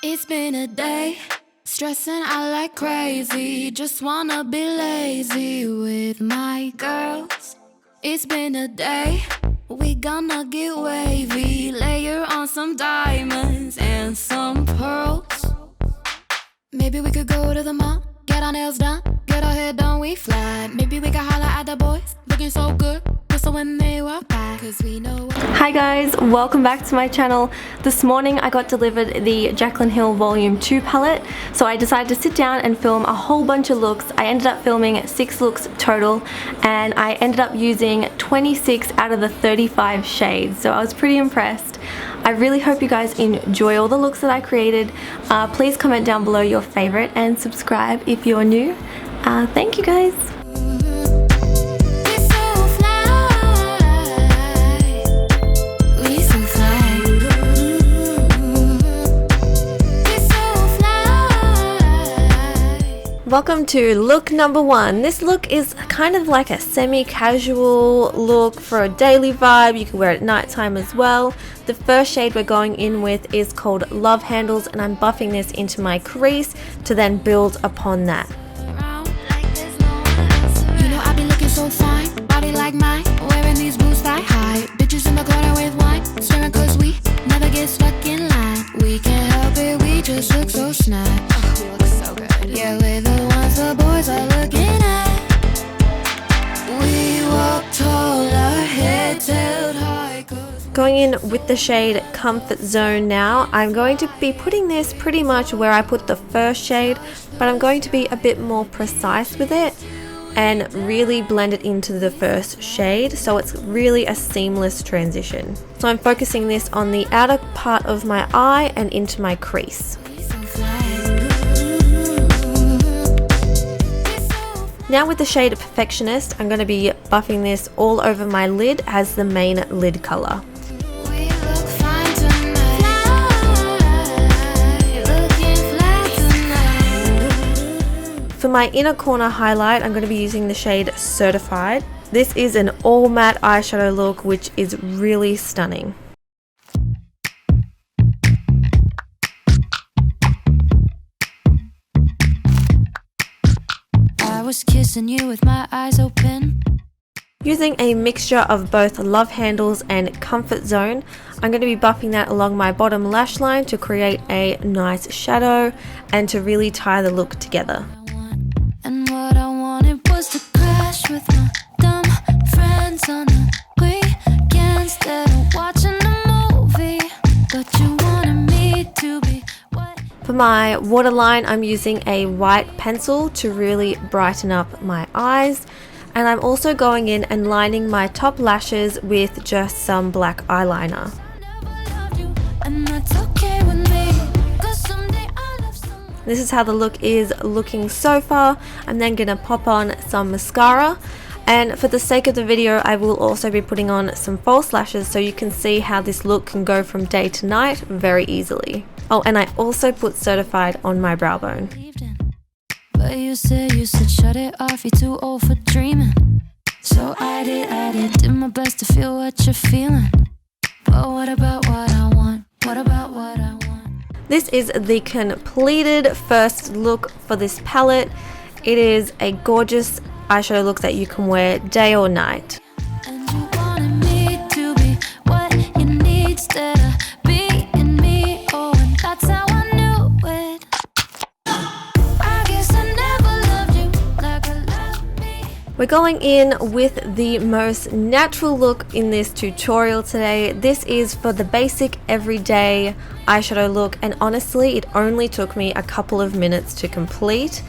It's been a day, stressing out like crazy. Just wanna be lazy with my girls. It's been a day, we gonna get wavy. Layer on some diamonds and some pearls. Maybe we could go to the mall, get our nails done, get our hair done, we fly. Maybe we could holler at the boys, looking so good, so when they walk by, 'cause we know. Hi guys, welcome back to my channel. This morning I got delivered the Jaclyn Hill Volume 2 palette, so I decided to sit down and film a whole bunch of looks. I ended up filming 6 looks total, and I ended up using 26 out of the 35 shades, so I was pretty impressed. I really hope you guys enjoy all the looks that I created. Please comment down below your favorite and subscribe if you're new. Thank you guys. Welcome to look number 1. This look is kind of like a semi-casual look for a daily vibe. You can wear it at nighttime as well. The first shade we're going in with is called Love Handles, and I'm buffing this into my crease to then build upon that. You know I be looking so fine, body like mine, wearing these boots thigh high. Bitches in the corner with wine, swearing 'cause we never get stuck in line. We can't help it, we just look so snap. Oh, we look so good. Yeah, we're the ones the boys are looking at. We walk tall, our heads held high. Going in with the shade Comfort Zone now. I'm going to be putting this pretty much where I put the first shade, but I'm going to be a bit more precise with it and really blend it into the first shade, so it's really a seamless transition. So I'm focusing this on the outer part of my eye and into my crease. Now with the shade Perfectionist, I'm going to be buffing this all over my lid as the main lid color. For my inner corner highlight, I'm going to be using the shade Certified. This is an all matte eyeshadow look, which is really stunning. I was kissing you with my eyes open. Using a mixture of both Love Handles and Comfort Zone, I'm going to be buffing that along my bottom lash line to create a nice shadow and to really tie the look together. And what I wanted was to crash with my dumb friends on the weekend instead of watching a movie. But you wanted me to be what? For my waterline, I'm using a white pencil to really brighten up my eyes. And I'm also going in and lining my top lashes with just some black eyeliner. This is how the look is looking so far. I'm then going to pop on some mascara, and for the sake of the video I will also be putting on some false lashes so you can see how this look can go from day to night very easily. Oh, and I also put Certified on my brow bone. But you said shut it off, you're too old for dreaming. So I did my best to feel what you're feeling. But what about what I want? What about what I want? This is the completed first look for this palette. It is a gorgeous eyeshadow look that you can wear day or night. And you wanted me to be what you need instead of being me. Oh, and that's how I knew it. I guess I never loved you like I loved me. We're going in with the most natural look in this tutorial today. This is for the basic everyday eyeshadow look, and honestly it only took me a couple of minutes to complete.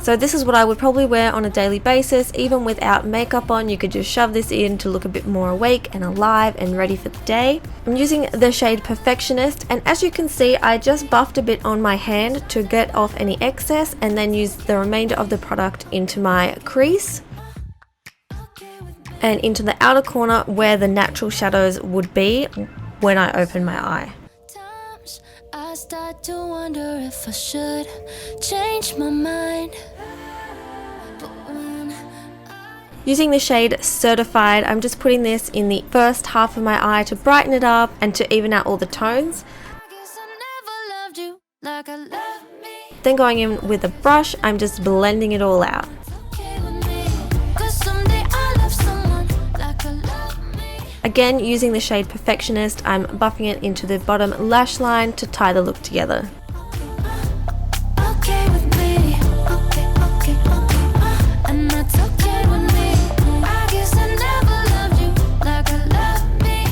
So this is what I would probably wear on a daily basis, even without makeup on. You could just shove this in to look a bit more awake and alive and ready for the day. I'm using the shade Perfectionist, and as you can see I just buffed a bit on my hand to get off any excess and then used the remainder of the product into my crease and into the outer corner where the natural shadows would be when I open my eye. I start to wonder if I should change my mind. Using the shade Certified, I'm just putting this in the first half of my eye to brighten it up and to even out all the tones. I guess I never loved you like I love me. Then going in with a brush, I'm just blending it all out. Okay with me, 'cause someday I'll love someone like I love me. Again, using the shade Perfectionist, I'm buffing it into the bottom lash line to tie the look together. Okay with me, okay, and that's okay with me. I guess I never loved you like I love me.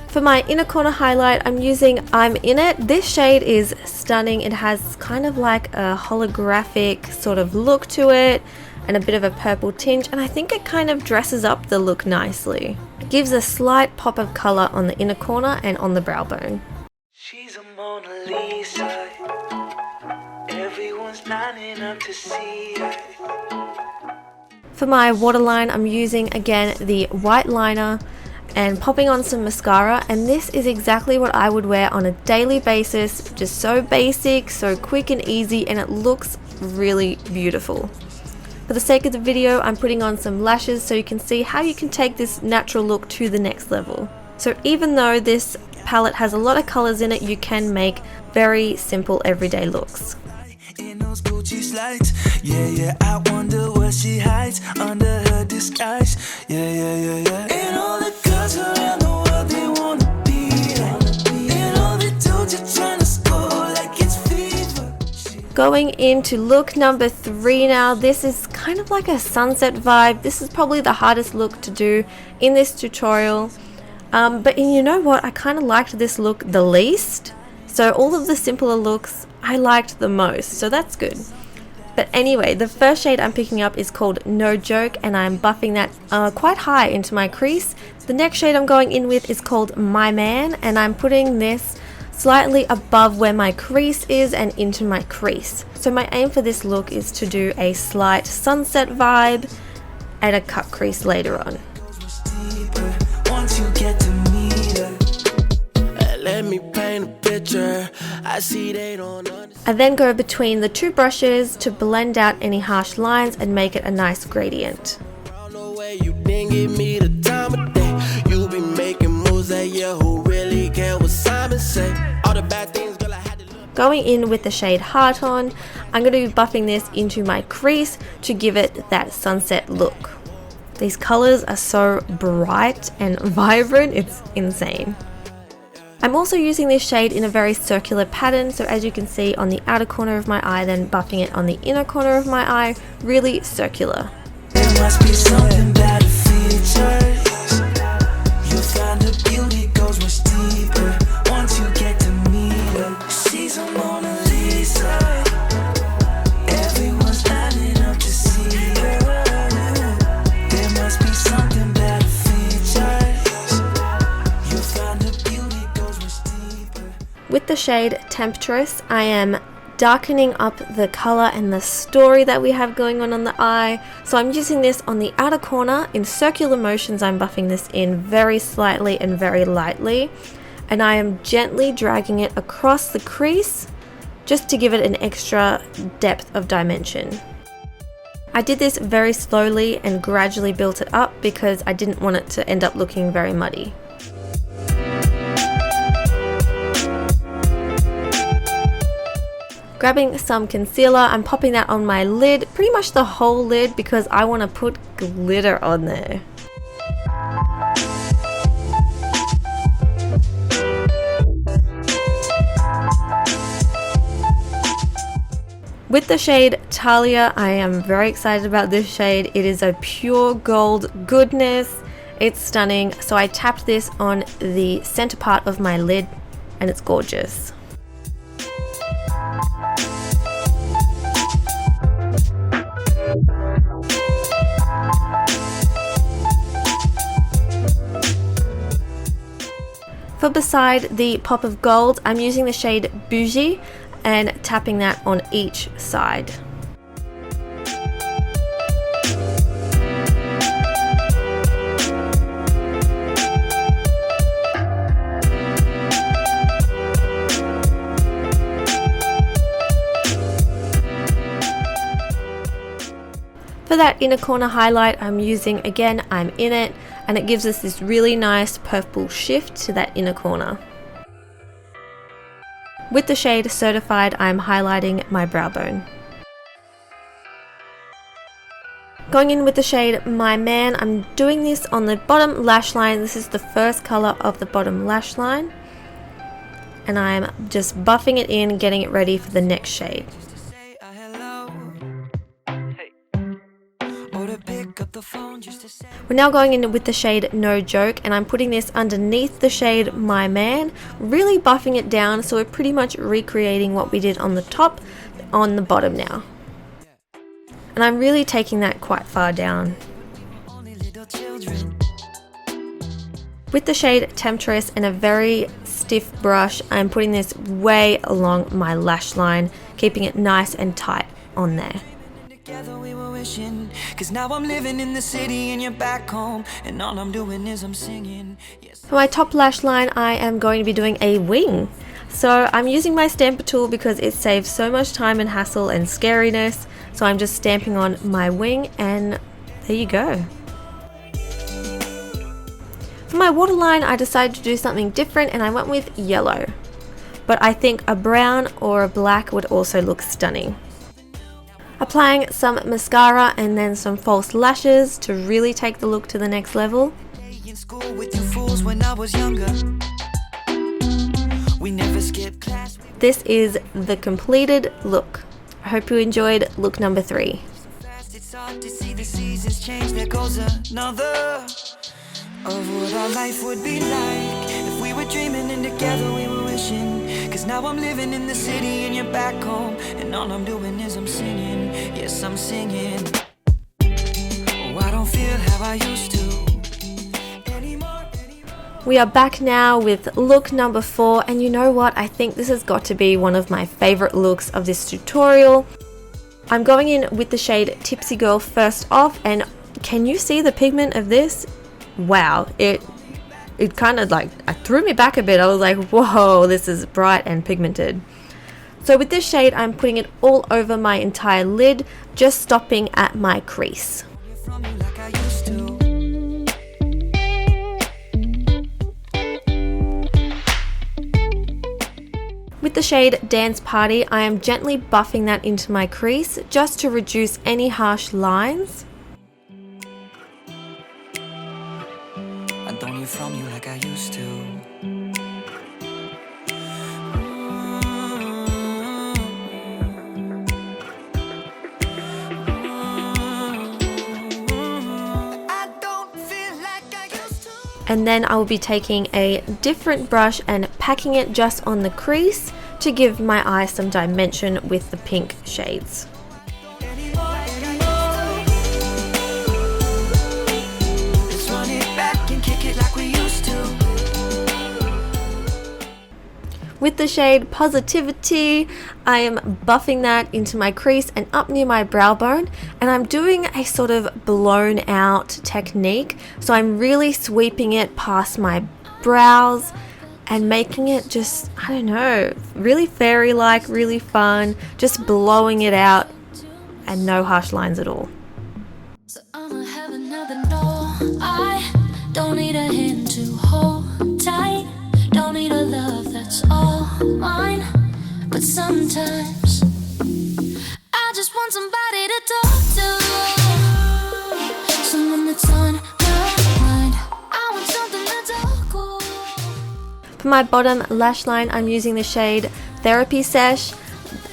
For my inner corner highlight, I'm using I'm In It. This shade is stunning. It has kind of like a holographic sort of look to it and a bit of a purple tinge, and I think it kind of dresses up the look nicely. It gives a slight pop of color on the inner corner and on the brow bone. She's a Mona Lisa. Everyone's lining up to see her. For my waterline, I'm using again the white liner and popping on some mascara, and this is exactly what I would wear on a daily basis. Just so basic, so quick and easy, and it looks really beautiful. For the sake of the video, I'm putting on some lashes so you can see how you can take this natural look to the next level. So even though this palette has a lot of colors in it, you can make very simple everyday looks. In those Gucci slides, yeah, I wonder what she hides under her disguise. Yeah. And all the girls around the world, they wanna be like. And all the dudes are trying to score like it's fever. Going into look number 3 now. This is kind of like a sunset vibe. This is probably the hardest look to do in this tutorial. But you know what? I kind of liked this look the least. So all of the simpler looks I liked the most, so that's good. But anyway, the first shade I'm picking up is called No Joke, and I'm buffing that quite high into my crease. The next shade I'm going in with is called My Man, and I'm putting this slightly above where my crease is and into my crease. So my aim for this look is to do a slight sunset vibe and a cut crease later on. Once you get to meet her, let me paint a picture. I see they don't understand. I then go between the two brushes to blend out any harsh lines and make it a nice gradient. No way you didn't give me the time of day. You be making moves that yeah, who really care what Simon say? All the bad things, girl, I had to look. Going in with the shade Heart On, I'm going to be buffing this into my crease to give it that sunset look. These colors are so bright and vibrant, it's insane. I'm also using this shade in a very circular pattern, so as you can see on the outer corner of my eye, then buffing it on the inner corner of my eye, really circular. There must be something about the features. You'll find the beauty goes much deeper once you get to meet her. She's a Mona Lisa. Everyone's lining up to see her. There must be something about the features. You'll find the beauty goes much deeper. With the shade Temptress, I am darkening up the color and the story that we have going on the eye. So I'm using this on the outer corner. In circular motions, I'm buffing this in very slightly and very lightly. And I am gently dragging it across the crease just to give it an extra depth of dimension. I did this very slowly and gradually built it up because I didn't want it to end up looking very muddy. Grabbing some concealer, I'm popping that on my lid, pretty much the whole lid, because I want to put glitter on there. With the shade Talia, I am very excited about this shade. It is a pure gold goodness. It's stunning. So I tapped this on the center part of my lid and it's gorgeous. For beside the pop of gold, I'm using the shade Bougie and tapping that on each side. For that inner corner highlight, I'm using, again, I'm In It, and it gives us this really nice purple shift to that inner corner. With the shade Certified, I'm highlighting my brow bone. Going in with the shade My Man, I'm doing this on the bottom lash line. This is the first color of the bottom lash line. And I'm just buffing it in, getting it ready for the next shade. We're now going in with the shade No Joke, and I'm putting this underneath the shade My Man, really buffing it down, so we're pretty much recreating what we did on the top on the bottom now. And I'm really taking that quite far down. With the shade Temptress and a very stiff brush, I'm putting this way along my lash line, keeping it nice and tight on there. Cause now I'm living in the city and you're back home, and all I'm doing is I'm singing. For my top lash line, I am going to be doing a wing. So I'm using my stamper tool because it saves so much time and hassle and scariness. So I'm just stamping on my wing, and there you go. For my waterline, I decided to do something different and I went with yellow. But I think a brown or a black would also look stunning. Applying some mascara and then some false lashes to really take the look to the next level. In school with you fools when I was younger. We never skipped class. This is the completed look. I hope you enjoyed look number 3. It's hard to see the seasons change. There goes another of what our life would be like if we were dreaming and together we were wishing. Cause now I'm living in the city and you're back home, and all I'm doing is I'm singing. Yes, I'm singing. Oh, I don't feel how I used to anymore. We are back now with look number 4, and you know what? I think this has got to be one of my favorite looks of this tutorial. I'm going in with the shade Tipsy Girl first off, and can you see the pigment of this? Wow, it kind of like, it threw me back a bit. I was like, whoa, this is bright and pigmented. So with this shade, I'm putting it all over my entire lid, just stopping at my crease. With the shade Dance Party, I am gently buffing that into my crease just to reduce any harsh lines. I don't hear from you like I used to. And then I will be taking a different brush and packing it just on the crease to give my eye some dimension with the pink shades. With the shade Positivity, I am buffing that into my crease and up near my brow bone, and I'm doing a sort of blown out technique. So I'm really sweeping it past my brows and making it just, I don't know, really fairy-like, really fun, just blowing it out and no harsh lines at all. So I'ma have another no. I don't need a hand to hold tight. Don't need a love that's all mine. But sometimes I just want somebody to talk to. Someone that's on my mind. I want something that's all cool. For my bottom lash line, I'm using the shade Therapy Sesh.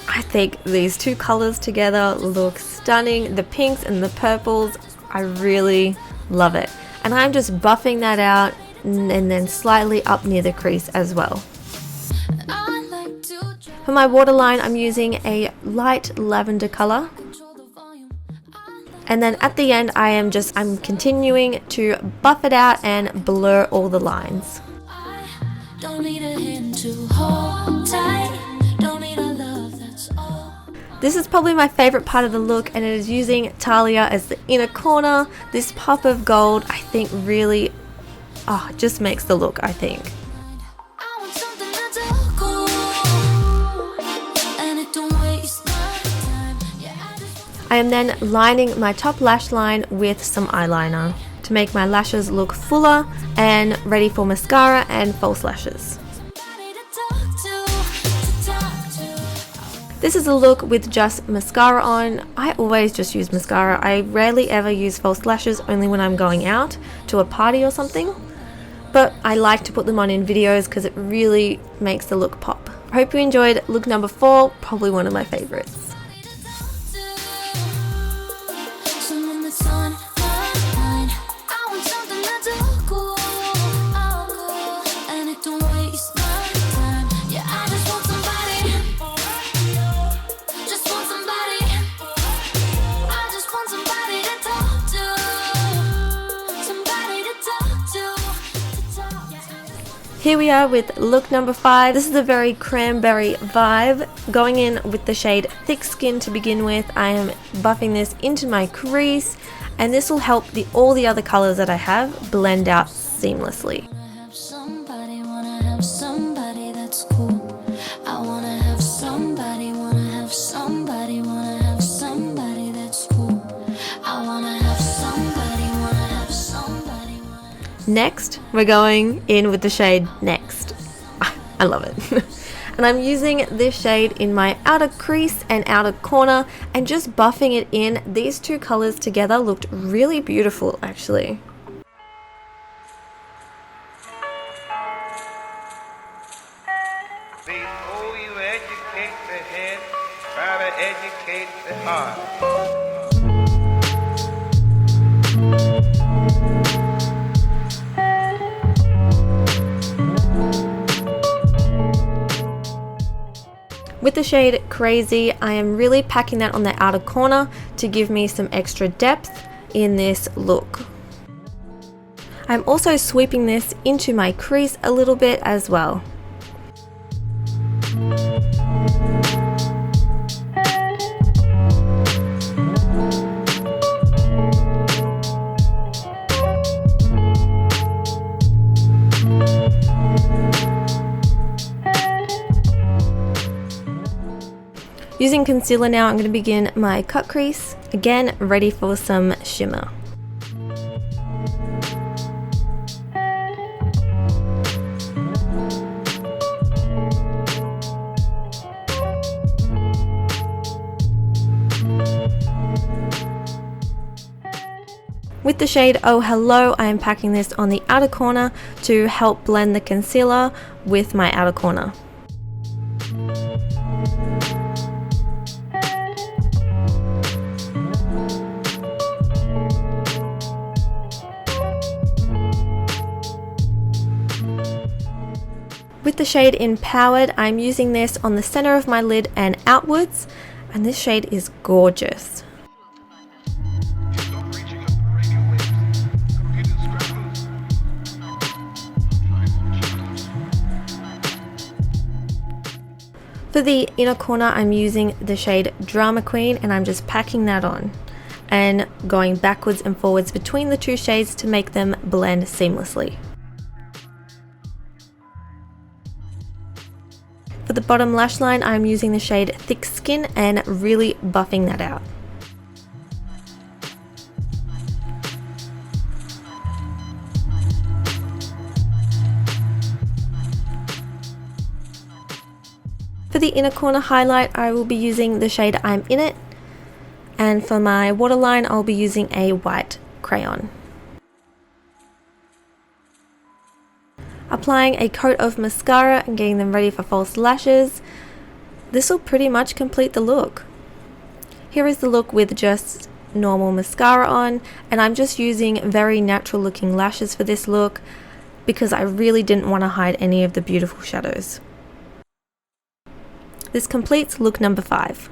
I think these two colors together look stunning. The pinks and the purples, I really love it. And I'm just buffing that out and then slightly up near the crease as well. For my waterline, I'm using a light lavender color. And then at the end, I'm continuing to buff it out and blur all the lines. Don't need a hand to hold tight. Don't need a love that's all. This is probably my favorite part of the look, and it is using Talia as the inner corner. This pop of gold, I think, really just makes the look, I think. I want something that's all cool, and it don't waste my time. Yeah, I am then lining my top lash line with some eyeliner to make my lashes look fuller and ready for mascara and false lashes. somebody to talk to This is a look with just mascara on. I always just use mascara. I rarely ever use false lashes, only when I'm going out to a party or something. But I like to put them on in videos because it really makes the look pop. I hope you enjoyed look number 4, probably one of my favorites. Here we are with look number 5. This is a very cranberry vibe. Going in with the shade Thick Skin to begin with. I am buffing this into my crease, and this will help all the other colors that I have blend out seamlessly. Next, we're going in with the shade Next. I love it. And I'm using this shade in my outer crease and outer corner and just buffing it in. These two colors together looked really beautiful, actually. Before you educate the head, try to educate the heart. With the shade Crazy, I am really packing that on the outer corner to give me some extra depth in this look. I'm also sweeping this into my crease a little bit as well. Using concealer now, I'm going to begin my cut crease, again ready for some shimmer. With the shade Oh Hello, I am packing this on the outer corner to help blend the concealer with my outer corner. With the shade Empowered, I'm using this on the center of my lid and outwards, and this shade is gorgeous. For the inner corner, I'm using the shade Drama Queen, and I'm just packing that on and going backwards and forwards between the two shades to make them blend seamlessly. For the bottom lash line, I'm using the shade Thick Skin and really buffing that out. For the inner corner highlight, I will be using the shade I'm In It, and for my waterline, I'll be using a white crayon. Applying a coat of mascara and getting them ready for false lashes. This will pretty much complete the look. Here is the look with just normal mascara on, and I'm just using very natural looking lashes for this look because I really didn't want to hide any of the beautiful shadows. This completes look number 5.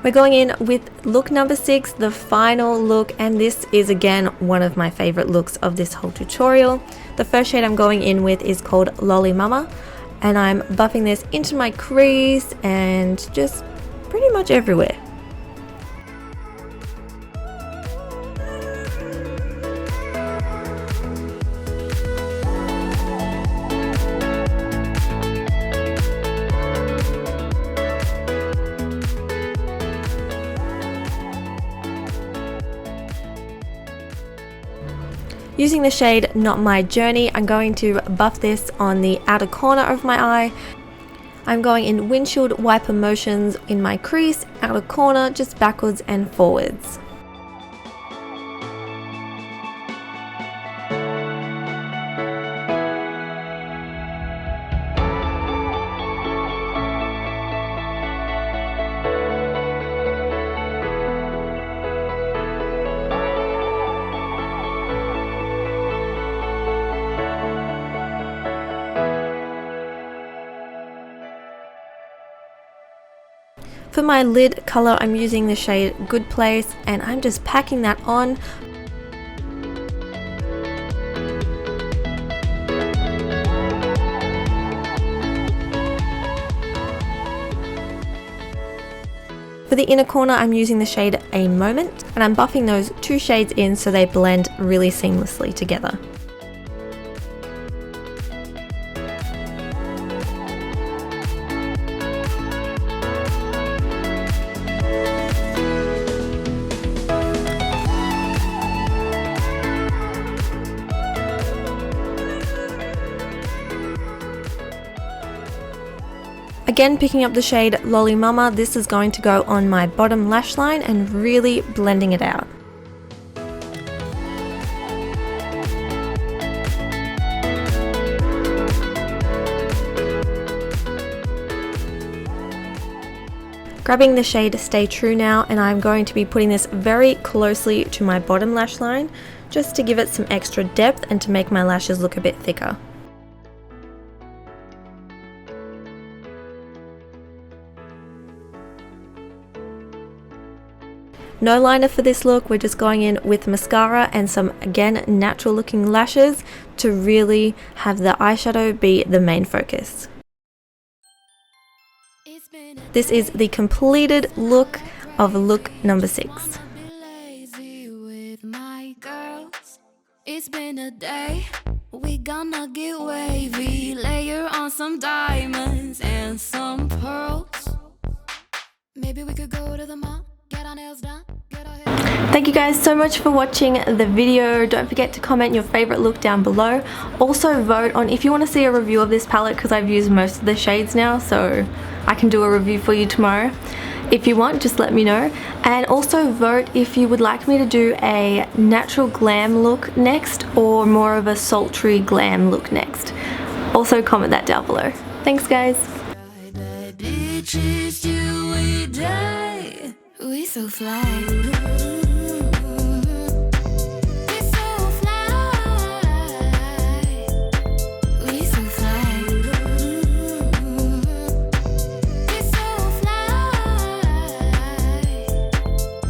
We're going in with look number 6, the final look, and this is again one of my favorite looks of this whole tutorial. The first shade I'm going in with is called Lolly Mama, and I'm buffing this into my crease and just pretty much everywhere. Using the shade Not My Journey, I'm going to buff this on the outer corner of my eye. I'm going in windshield wiper motions in my crease, outer corner, just backwards and forwards. For my lid color, I'm using the shade Good Place, and I'm just packing that on. For the inner corner, I'm using the shade A Moment, and I'm buffing those two shades in so they blend really seamlessly together. Again, picking up the shade Lolly Mama, this is going to go on my bottom lash line and really blending it out. Grabbing the shade Stay True now, and I'm going to be putting this very closely to my bottom lash line just to give it some extra depth and to make my lashes look a bit thicker. No liner for this look, we're just going in with mascara and some, again, natural looking lashes to really have the eyeshadow be the main focus. This is the completed look of look number 6. It's been a day, we gonna get wavy, layer on some diamonds and some pearls. Maybe we could go to the mall. Thank you guys so much for watching the video. Don't forget to comment your favorite look down below. Also vote on if you want to see a review of this palette, because I've used most of the shades now, so I can do a review for you tomorrow. If you want, just let me know. And also vote if you would like me to do a natural glam look next or more of a sultry glam look next. Also comment that down below. Thanks guys. We so fly.